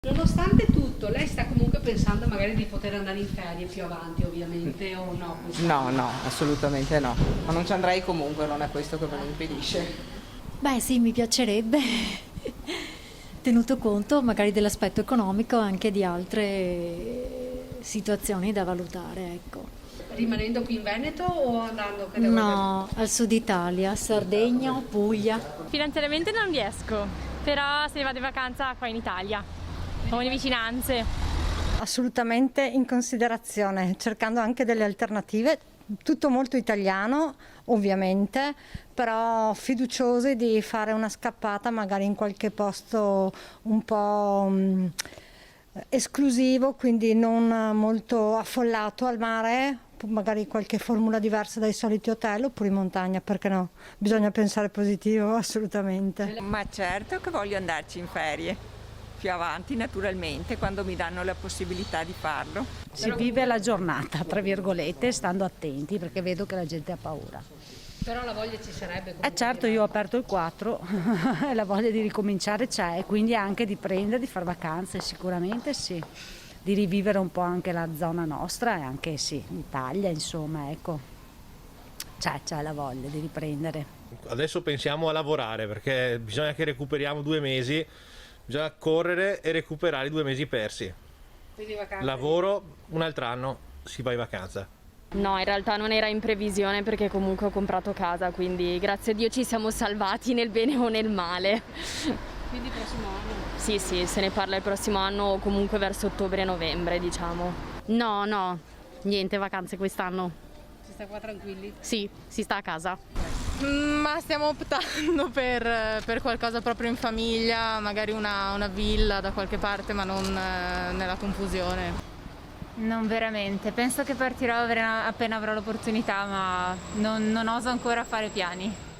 Nonostante tutto, lei sta comunque pensando magari di poter andare in ferie più avanti, ovviamente, o no? No, no, assolutamente no. Ma non ci andrei comunque, non è questo che me lo impedisce. Beh sì, mi piacerebbe, tenuto conto magari dell'aspetto economico e anche di altre situazioni da valutare, ecco. Rimanendo qui in Veneto o andando? No, al sud Italia, Sardegna o Puglia. Finanziariamente non riesco, però se ne vado in vacanza qua in Italia, ho le vicinanze. Assolutamente in considerazione, cercando anche delle alternative, tutto molto italiano ovviamente, però fiduciosi di fare una scappata magari in qualche posto un po' esclusivo, quindi non molto affollato al mare, magari qualche formula diversa dai soliti hotel oppure in montagna, perché no? Bisogna pensare positivo, assolutamente. Ma certo che voglio andarci in ferie, più avanti naturalmente, quando mi danno la possibilità di farlo. Si vive la giornata, tra virgolette, stando attenti, perché vedo che la gente ha paura. Però la voglia ci sarebbe comunque. Certo, io ho aperto il 4 e la voglia di ricominciare c'è, e quindi anche di prendere, di fare vacanze, sicuramente sì. Di rivivere un po' anche la zona nostra e anche sì, l'Italia, insomma, ecco. C'è la voglia di riprendere. Adesso pensiamo a lavorare, perché bisogna che recuperiamo 2 mesi, bisogna correre e recuperare i 2 mesi persi. Quindi vacanze. Lavoro, un altro anno si va in vacanza. No, in realtà non era in previsione perché comunque ho comprato casa, quindi grazie a Dio ci siamo salvati nel bene o nel male. Quindi prossimo anno? Sì, se ne parla il prossimo anno o comunque verso ottobre-novembre, diciamo. No, niente vacanze quest'anno. Si sta qua tranquilli? Sì, si sta a casa. Ma stiamo optando per qualcosa proprio in famiglia, magari una villa da qualche parte, ma non nella confusione. Non veramente, penso che partirò appena avrò l'opportunità, ma non oso ancora fare piani.